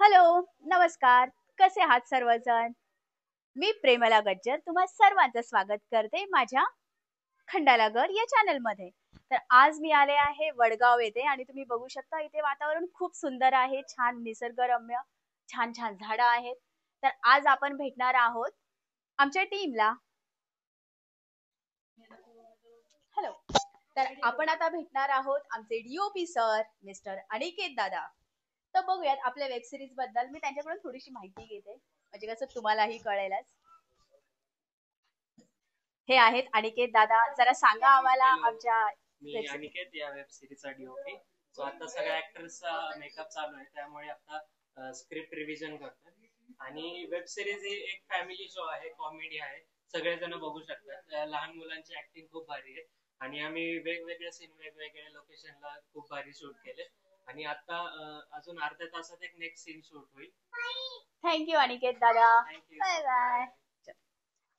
Hello, नमस्कार. कसे आहात सर्वजण? मी प्रेमला गज्जर तुम्हा सर्वांचं स्वागत करते माझ्या खंडाला घर या चॅनलमध्ये. तर आज मी आले आहे वडगाव येथे आणि तुम्ही बघू शकता इथे वातावरण खूप सुंदर आहे. छान निसर्गरम्य, छान छान झाडं आहेत. तर आज आपण भेटणार आहोत आमच्या टीमला. हॅलो. तर आपण आता भेटणार आहोत आमचे डीओपी सर मिस्टर अनिकेत दादा. तर बघूयात आपल्या वेब सिरीज बद्दल मी त्यांच्याकडून थोडीशी माहिती घेते म्हणजे कसं तुम्हालाही कळेलच. हे आहेत अनिकेत दादा, जरा सांगा आम्हाला हॅलो, आमच्या मी वेब सिरीज. अनिकेत या वेब सिरीजचा डीओपी. सो आता सगळ्या ऍक्टर्सचा मेकअप चालू आहे, त्यामुळे आता स्क्रिप्ट रिव्हिजन करतोय. आणि वेब सिरीज ही एक फॅमिली शो आहे, कॉमेडी आहे, सगळेजण बघू शकतात. लहान मुलांची ऍक्टिंग खूप भारी आहे आणि आम्ही वेगवेगळे सीन वेगवेगळ्या लोकेशनला खूप भारी शूट केले. आणि आता अजून अर्ध्या तासात एक नेक्स्ट सीन शूट होईल. थँक्यू अनिकेत दादा. थँक्यू. Bye bye.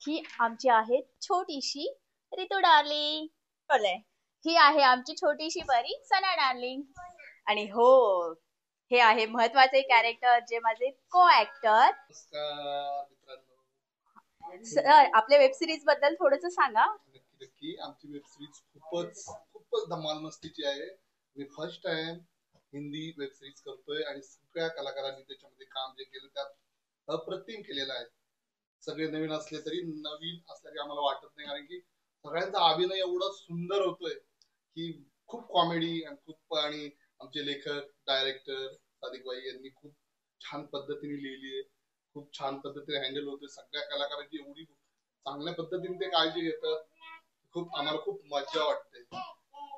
ही आमची आहे छोटीशी रितू डार्लिंग. बोले. ही आहे आमची छोटीशी बरी सना डार्लिंग. आणि हो, हे आहे महत्वाचे कॅरेक्टर जे माझे को ऍक्टर. नमस्कार मित्रांनो. सर, आपल्या वेब सिरीज बद्दल थोडस सांगा. नक्की नक्की आमची वेब सिरीज खूपच खूपच धमाल मस्तीची आहे. मी first time Hindi web series करतोय आणि सगळ्या कलाकारांनी त्याच्यामध्ये काम जे केलं त्यात अप्रतिम केलेलं आहे. सगळे नवीन असले तरी नवीन असल्याचे आम्हाला वाटत नाही, कारण की सगळ्यांचा अभिनय एवढा सुंदर होतोय की खूप कॉमेडी आणि आमचे लेखक डायरेक्टर सादिक भाई यांनी खूप छान पद्धतीने लिहिली आहे. खूप छान पद्धतीने हँडल होते. सगळ्या कलाकारांची एवढी चांगल्या पद्धतीने ते काळजी घेतात. आम्हाला खूप मजा वाटते.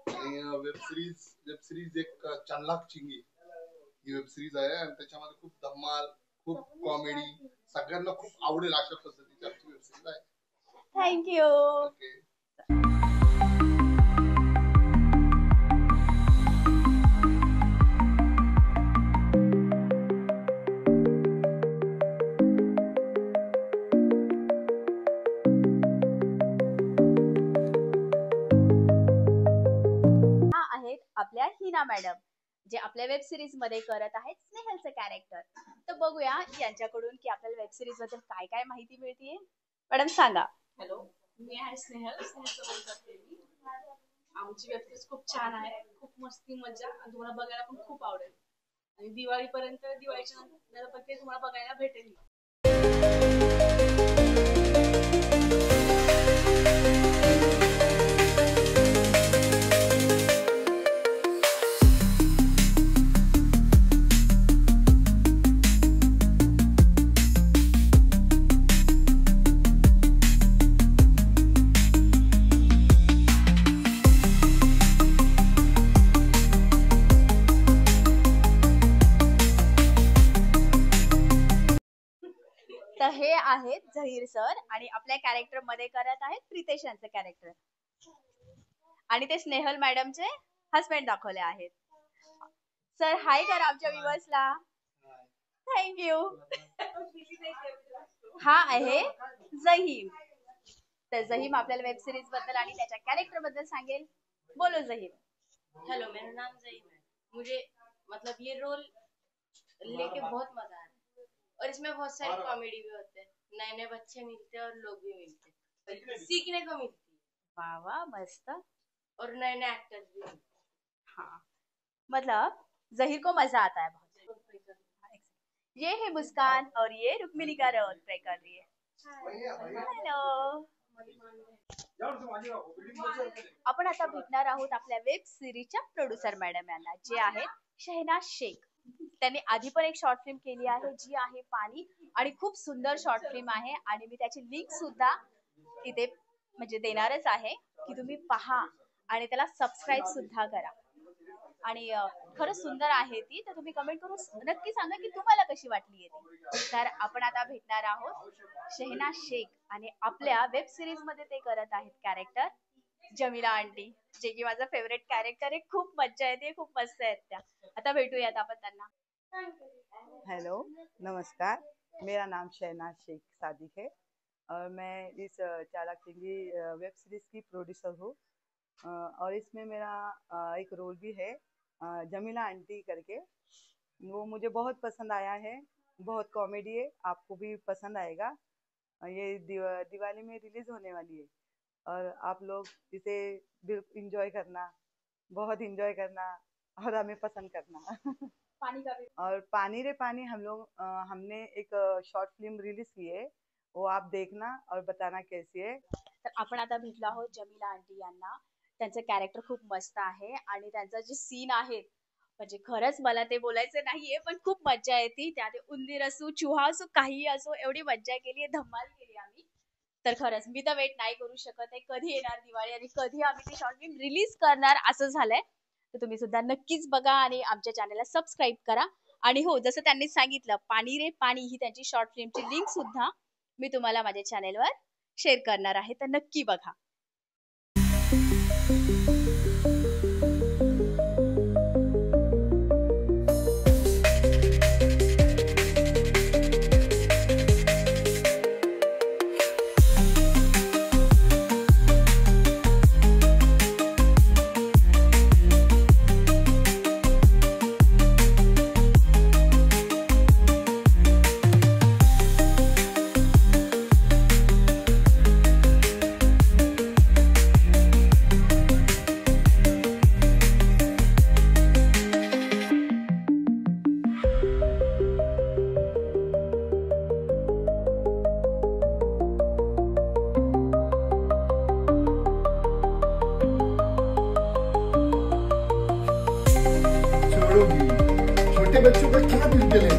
आणि वेब सिरीज एक चांगला चिंगी ही वेब सिरीज आहे आणि त्याच्यामध्ये खूप धमाल, खूप कॉमेडी, सगळ्यांना खूप आवडेल अशा पद्धतीची आमची वेब सिरीज आहे. थँक्यू. ओके. हा आहेत आपल्या हिना मॅडम, जे आपल्या वेब सिरीज मध्ये करत आहेत स्नेहलचं कॅरेक्टर. तर बघूया यांच्याकडून की आपल्याला वेब सिरीज बद्दल काय काय माहिती मिळतीये. मॅडम सांगा. हॅलो, मी आहे स्नेहल करते मी. आमची वेब सिरीज खूप छान आहे, खूप मस्ती मजा आणि तुम्हाला बघायला पण खूप आवडेल. आणि दिवाळीच्या नंतर पण ते तुम्हाला बघायला भेटेल. तर हे आहेत झहीर सर आणि आपल्या कॅरेक्टर मध्ये करत आहेत प्रितेश यांचं कॅरेक्टर. आणि ते स्नेहल मॅडमचे हस्बंड दाखवले आहेत. सर हाय करा आमच्या व्ह्युअर्सला. थँक्यू. हा आहे झहीम. तर झहीम आपल्याला वेब सिरीज बद्दल आणि त्याच्या कॅरेक्टर बद्दल सांगेल. बोलो झहीम. हेलो, मेरा नाम ज़हीम है। मुझे मतलब ये रोल लेके बहुत मजा आ रहा है और इसमें बहुत सारी कॉमेडी भी होते हैं, नए नए बच्चे मिलते हैं और लोग भी मिलते हैं, सीखने को मिलती है वाह वाह मस्त. और नए नए एक्टर्स भी मिलते हाँ, मतलब जहीर को मजा आता है बहुत. हैं। ये है मुस्कान और ये रुक्मिणी का रोल प्ले कर रही है. हॅलो. आपण आता भेटणार आहोत आपल्या वेब सिरीजच्या प्रोड्युसर मॅडम यांना, जे आहेत शहनाज शेख. त्यांनी आधी पण एक शॉर्ट फिल्म केली आहे जी आहे पाणी, आणि खूप सुंदर शॉर्ट फिल्म आहे आणि मी त्याची लिंक सुद्धा इथे म्हणजे देणारच आहे की तुम्ही पहा आणि त्याला सबस्क्राईब सुद्धा करा. आणि खरंच सुंदर आहे ती. तर तुम्ही कमेंट करून नक्की सांगा की तुम्हाला कशी वाटली ती. तर आपण आता भेटणार आहोत शहनाज शेख आणि आपल्या वेब सिरीज मध्ये ते करत आहेत कॅरेक्टर जमीला आंटी, जे की माझं फेवरेट कॅरेक्टर आहे. खूप मज्जा येते, खूप मस्त आहेत त्या. आता भेटूयात आपण त्यांना. हेलो, नमस्कार। मेरा नाम शहनाज शेख सादिक है और मैं इस चालाक चिंगी वेब सीरीज़ की प्रोड्यूसर हूँ। और इसमें मेरा एक रोल भी है, जमीला आंटी करके। वो मुझे बहुत पसंद आया है, बहुत कॉमेडी है, आपको भी पसंद आएगा। ये दिवाली में रिलीज होने वाली है और आप लोग इसे बिल्कुल इंजॉय करना, बहुत इंजॉय करना और हमें पसंद करना। पाणी का भी और पानी रे पानी हमने एक शॉर्ट फिल्म रिलीज की है, वो आप देखना और बताना कैसी है। तर आपण आता भेटलो आहोत जमीला आंटी यांना. त्यांचं कॅरेक्टर खूप मस्त आहे आणि त्यांचा जे सीन आहे म्हणजे खरंच मला ते बोलायचं नाहीये पण खूप मज्जा येते. त्यात उंदीर असो चुहा असो काही असो एवढी मज्जा केली, धमाल केली आम्ही. तर खरंच मी तर वेट नाही करू शकत आहे कधी येणार दिवाळी आणि कधी आम्ही ती शॉर्ट फिल्म रिलीज करणार असं झालंय. तर तुम्ही सुद्धा नक्कीच बघा आणि आमच्या चॅनलला सबस्क्राईब करा. आणि हो जसं त्यांनी सांगितलं पाणी रे पाणी ही त्यांची शॉर्ट फिल्मची लिंक सुद्धा मी तुम्हाला माझ्या चॅनलवर शेअर करणार आहे, तर नक्की बघा. छोटे बच्चों का क्या दिल जले।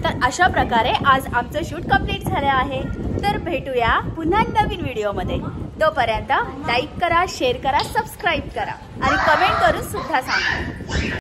तर अशा प्रकारे आज आमचं शूट कंप्लीट झालं आहे. तर भेटूया पुन्हा नवीन व्हिडिओमध्ये. तोपर्यंत लाईक करा, शेअर करा, सबस्क्राईब करा आणि कमेंट करून सुद्धा सांगा.